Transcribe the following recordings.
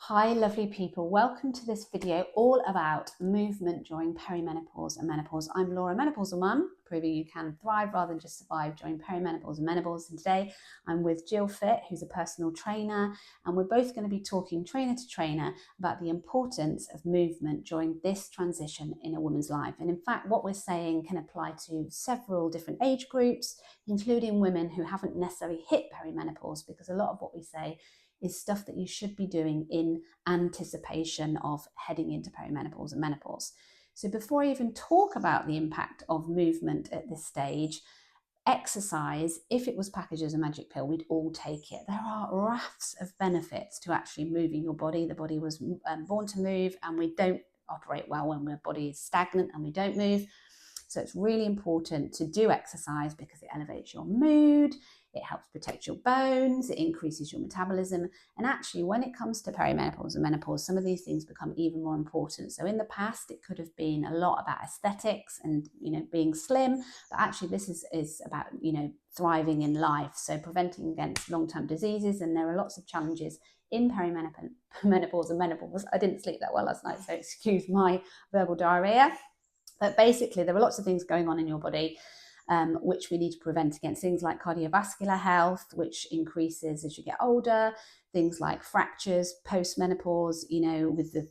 Hi lovely people, welcome to this video all about movement during perimenopause and menopause. I'm Laura, menopausal mum, proving you can thrive rather than just survive during perimenopause and menopause. And today I'm with Jill Fit, who's a personal trainer, and we're both going to be talking trainer to trainer about the importance of movement during this transition in a woman's life. And in fact, what we're saying can apply to several different age groups, including women who haven't necessarily hit perimenopause, because a lot of what we say is stuff that you should be doing in anticipation of heading into perimenopause and menopause. So before I even talk about the impact of movement at this stage, exercise, if it was packaged as a magic pill, we'd all take it. There are rafts of benefits to actually moving your body. The body was born to move, and we don't operate well when our body is stagnant and we don't move. So it's really important to do exercise because it elevates your mood, it helps protect your bones, it increases your metabolism. And actually, when it comes to perimenopause and menopause, some of these things become even more important. So in the past, it could have been a lot about aesthetics and, being slim, but actually this is about, thriving in life. So preventing against long-term diseases. And there are lots of challenges in perimenopause and menopause. I didn't sleep that well last night, so excuse my verbal diarrhea. But basically, there are lots of things going on in your body which we need to prevent against. Things like cardiovascular health, which increases as you get older. Things like fractures post-menopause, with the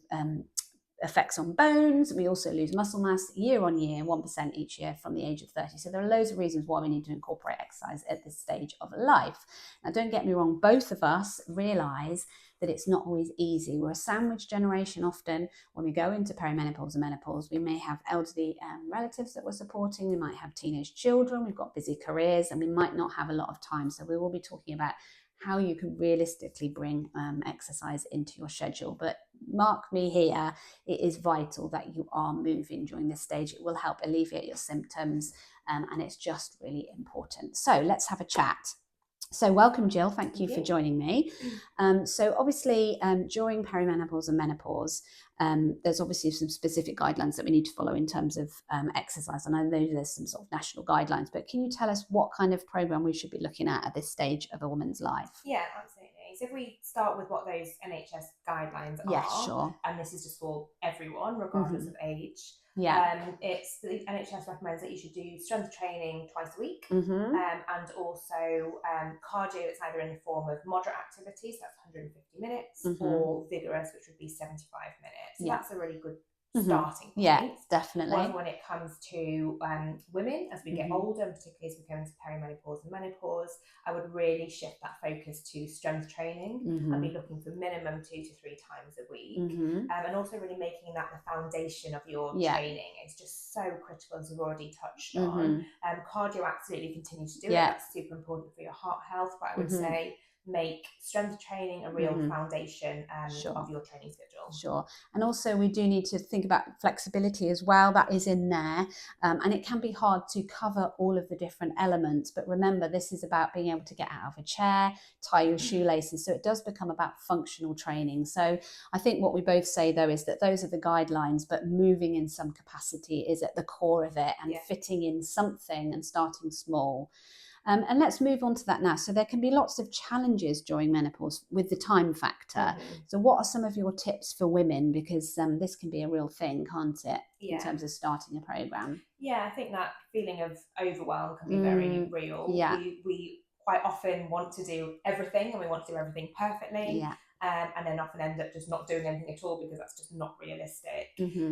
effects on bones. We also lose muscle mass year on year, 1% each year from the age of 30. So there are loads of reasons why we need to incorporate exercise at this stage of life. Now, don't get me wrong, both of us realise that it's not always easy. We're a sandwich generation often. When we go into perimenopause and menopause, we may have elderly relatives that we're supporting. We might have teenage children. We've got busy careers, and we might not have a lot of time. So we will be talking about how you can realistically bring exercise into your schedule. But mark me here, it is vital that you are moving during this stage. It will help alleviate your symptoms, and it's just really important. So let's have a chat. So welcome, Jill. Thank you for joining me. So obviously, during perimenopause and menopause, there's obviously some specific guidelines that we need to follow in terms of exercise. And I know there's some sort of national guidelines, but can you tell us what kind of program we should be looking at this stage of a woman's life? Yeah, absolutely. So if we start with what those NHS guidelines are, Yes, sure. and this is just for everyone, regardless of age. Yeah. It's the NHS recommends that you should do strength training twice a week, Mm-hmm. and also cardio that's either in the form of moderate activities, that's 150 minutes, or vigorous, which would be 75 minutes. So that's a really good starting point. Yeah, definitely. However, when it comes to women, as we get older, and particularly as we go into perimenopause and menopause, I would really shift that focus to strength training and be looking for minimum 2 to 3 times a week. And also really making that the foundation of your training. It's just so critical, as we've already touched on. Cardio absolutely continue to do it. That's super important for your heart health, but I would say make strength training a real foundation of your training schedule. Sure. And also we do need to think about flexibility as well. That is in there. And it can be hard to cover all of the different elements. But remember, this is about being able to get out of a chair, tie your shoelaces. So it does become about functional training. So I think what we both say, though, is that those are the guidelines, but moving in some capacity is at the core of it, and fitting in something and starting small. And let's move on to that now. So there can be lots of challenges during menopause with the time factor. So what are some of your tips for women? Because this can be a real thing, can't it, in terms of starting a program? Yeah, I think that feeling of overwhelm can be very real. Yeah. We quite often want to do everything, and we want to do everything perfectly. Yeah. And then often end up just not doing anything at all because that's just not realistic.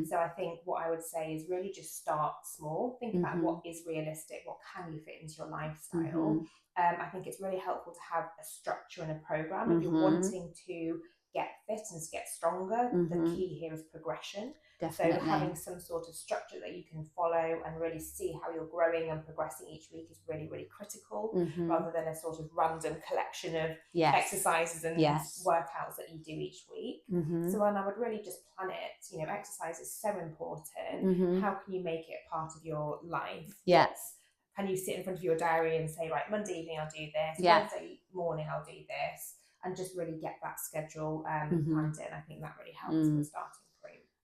So I think what I would say is really just start small. Think about what is realistic, what can you fit into your lifestyle. I think it's really helpful to have a structure and a program. If you're wanting to get fit and to get stronger, the key here is progression. Definitely. So having some sort of structure that you can follow and really see how you're growing and progressing each week is really, really critical, rather than a sort of random collection of exercises and workouts that you do each week. So and I would really just plan it. Exercise is so important. How can you make it part of your life? Can you sit in front of your diary and say, right, Monday evening I'll do this, Wednesday morning I'll do this, and just really get that schedule planned in? I think that really helps with starting.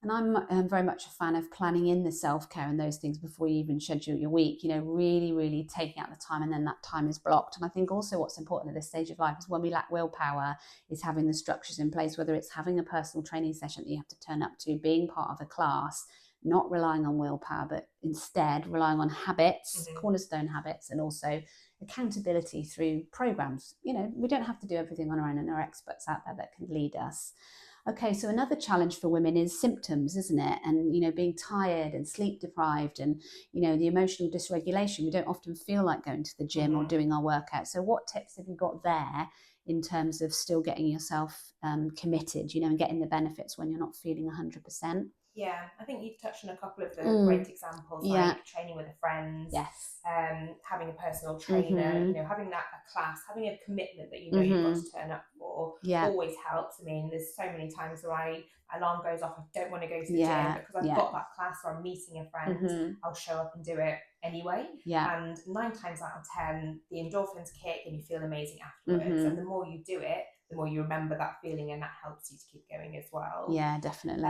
And I'm very much a fan of planning in the self-care and those things before you even schedule your week, really, really taking out the time, and then that time is blocked. And I think also what's important at this stage of life is when we lack willpower is having the structures in place, whether it's having a personal training session that you have to turn up to, being part of a class, not relying on willpower, but instead relying on habits, cornerstone habits, and also accountability through programs. We don't have to do everything on our own, and there are experts out there that can lead us. Okay, so another challenge for women is symptoms, isn't it? And, being tired and sleep deprived and, the emotional dysregulation. We don't often feel like going to the gym or doing our workout. So what tips have you got there in terms of still getting yourself committed, and getting the benefits when you're not feeling 100%? Yeah, I think you've touched on a couple of the great examples, like training with a friend, having a personal trainer, having a class, having a commitment that you've got to turn up for, always helps. I mean, there's so many times where my alarm goes off, I don't want to go to the gym because I've got that class or I'm meeting a friend, I'll show up and do it anyway. And 9 times out of 10, the endorphins kick and you feel amazing afterwards. And the more you do it, the more you remember that feeling, and that helps you to keep going as well. Yeah, definitely.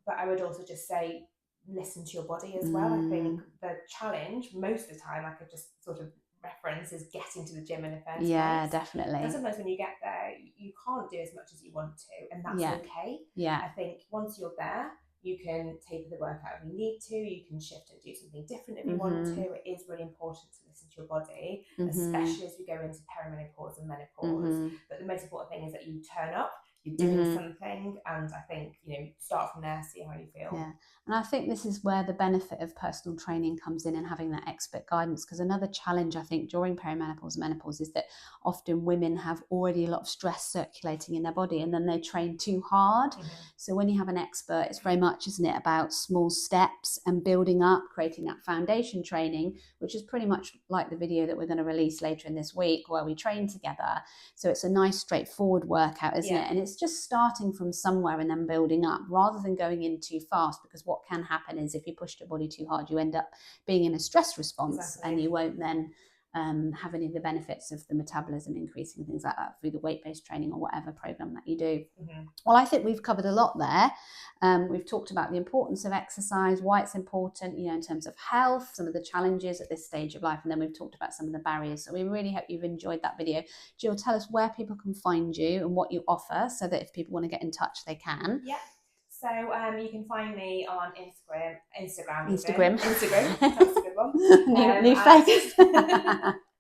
But I would also just say, listen to your body as well. I think the challenge, most of the time, I could just sort of reference, is getting to the gym in the first place. Yeah, definitely. And sometimes when you get there, you can't do as much as you want to, and that's okay. I think once you're there, you can take the workout if you need to, you can shift and do something different if you want to. It is really important to listen to your body, especially as we go into perimenopause and menopause. But the most important thing is that you turn up, you're doing something, and I think, start from there, see how you feel. Yeah, and I think this is where the benefit of personal training comes in, and having that expert guidance, because another challenge I think during perimenopause and menopause is that often women have already a lot of stress circulating in their body, and then they train too hard. So when you have an expert, it's very much, isn't it, about small steps and building up, creating that foundation training, which is pretty much like the video that we're going to release later in this week where we train together. So it's a nice straightforward workout, isn't it? And it's just starting from somewhere and then building up, rather than going in too fast, because what can happen is if you push your body too hard, you end up being in a stress response, and you won't then have any of the benefits of the metabolism increasing, things like that, through the weight-based training or whatever program that you do. Well, I think we've covered a lot there. We've talked about the importance of exercise, why it's important, in terms of health, some of the challenges at this stage of life, and then we've talked about some of the barriers. So we really hope you've enjoyed that video. Jill, tell us where people can find you and what you offer, so that if people want to get in touch, they can. Yeah. So you can find me on Instagram. That's a good one. New face.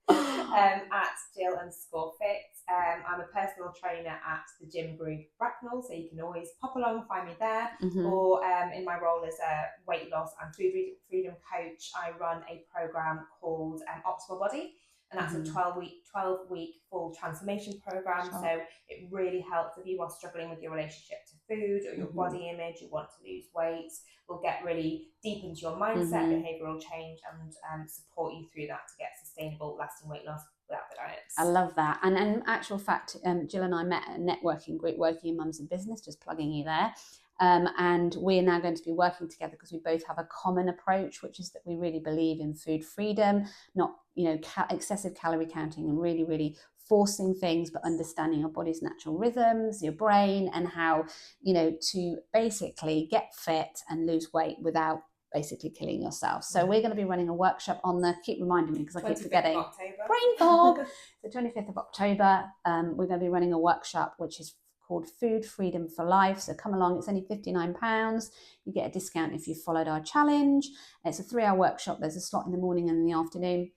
At Jill_fit. I'm a personal trainer at the gym group Bracknell, so you can always pop along and find me there. Or in my role as a weight loss and food freedom coach, I run a program called Optimal Body. And that's a 12-week full transformation program. So it really helps if you are struggling with your relationship to food or your body image, you want to lose weight. We'll get really deep into your mindset, behavioural change, and support you through that to get sustainable, lasting weight loss without the diets. I love that. And in actual fact, Jill and I met at a networking group, Working in Mums in Business, just plugging you there. And we are now going to be working together because we both have a common approach, which is that we really believe in food freedom, not excessive calorie counting, and really, really forcing things, but understanding your body's natural rhythms, your brain, and how, to basically get fit and lose weight without basically killing yourself. So we're going to be running a workshop on keep reminding me because I keep forgetting. Brain fog. The 25th of October, we're going to be running a workshop which is called Food Freedom for Life. So come along, it's only £59. You get a discount if you followed our challenge. It's a 3-hour workshop. There's a slot in the morning and in the afternoon.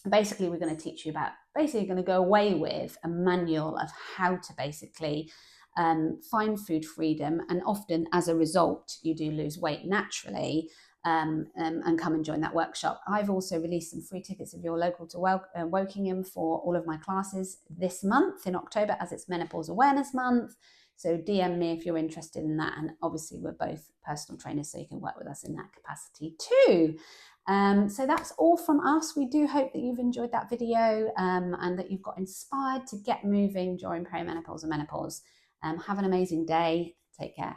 Basically, we're going to teach you about, going to go away with a manual of how to basically find food freedom. And often as a result, you do lose weight naturally. And come and join that workshop. I've also released some free tickets if you're local to Wokingham for all of my classes this month in October, as it's Menopause Awareness Month. So DM me if you're interested in that. And obviously we're both personal trainers, so you can work with us in that capacity too. So that's all from us. We do hope that you've enjoyed that video and that you've got inspired to get moving during perimenopause and menopause. Have an amazing day. Take care.